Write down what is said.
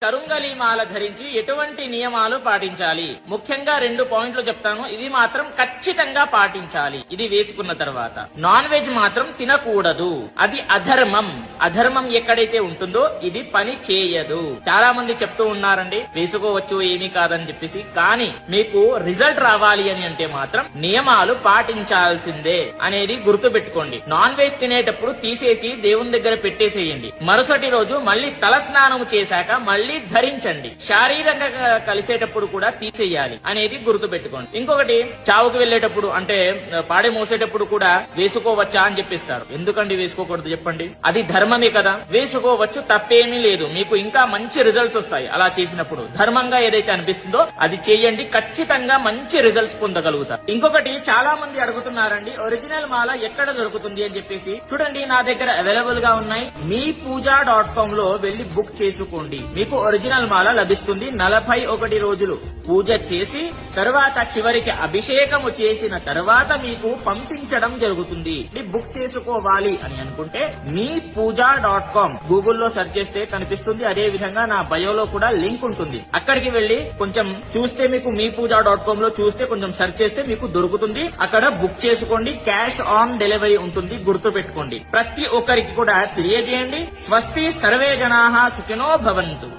కరుంగలి మాల ధరించి ఎటువంటి నియమాలు పాటించాలి? ముఖ్యంగా 2 పాయింట్లు చెప్తాను, ఇవి మాత్రం ఖచ్చితంగా పాటించాలి. ఇది వేసుకున్న తర్వాత నాన్ వెజ్ మాత్రం తినకూడదు, అది అధర్మం. అధర్మం ఎక్కడైతే ఉంటుందో ఇది పని చేయదు. చాలా మంది చెప్తూ ఉన్నారండి వేసుకోవచ్చు ఏమీ కాదని చెప్పేసి, కానీ మీకు రిజల్ట్ రావాలి అని అంటే మాత్రం నియమాలు పాటించాల్సిందే అనేది గుర్తు పెట్టుకోండి. నాన్ వెజ్ తినేటప్పుడు తీసేసి దేవుని దగ్గర పెట్టేసేయండి. మరుసటి రోజు మళ్ళీ తల స్నానం చేశాక మళ్ళీ ధరించండి. శారీరకంగా కలిసేటప్పుడు కూడా తీసేయాలి అనేది గుర్తు పెట్టుకోండి. ఇంకొకటి, చావుకు వెళ్లేటప్పుడు అంటే పాడే మోసేటప్పుడు కూడా వేసుకోవచ్చా అని చెప్పిస్తారు. ఎందుకండి వేసుకోకూడదు చెప్పండి? అది ధర్మమే కదా, వేసుకోవచ్చు, తప్పేమీ లేదు. మీకు ఇంకా మంచి రిజల్ట్స్ వస్తాయి అలా చేసినప్పుడు. ధర్మంగా ఏదైతే అనిపిస్తుందో అది చేయండి, ఖచ్చితంగా మంచి రిజల్ట్స్ పొందగలుగుతారు. ఇంకొకటి, చాలా మంది అడుగుతున్నారండి ఒరిజినల్ మాల ఎక్కడ దొరుకుతుంది అని చెప్పేసి. చూడండి, నా దగ్గర అవైలబుల్ గా ఉన్నాయి. meepuja.com లో వెళ్లి బుక్ చేసుకోండి. మీకు ఒరిజినల్ మాల లభిస్తుంది. 41 రోజులు పూజ చేసి తర్వాత చివరికి అభిషేకము చేసిన తర్వాత మీకు పంపించడం జరుగుతుంది. బుక్ చేసుకోవాలి అని అనుకుంటే meepuja.com గూగుల్లో సెర్చ్ చేస్తే కనిపిస్తుంది. అదే విధంగా నా బయోలో కూడా లింక్ ఉంటుంది. అక్కడికి వెళ్లి కొంచెం చూస్తే మీకు meepuja.com లో చూస్తే కొంచెం సెర్చ్ చేస్తే మీకు దొరుకుతుంది. అక్కడ బుక్ చేసుకోండి. క్యాష్ ఆన్ డెలివరీ ఉంటుంది, గుర్తు పెట్టుకోండి. ప్రతి ఒక్కరికి కూడా తెలియజేయండి. స్వస్తి, సర్వే జనాః సుఖినో భవంతు.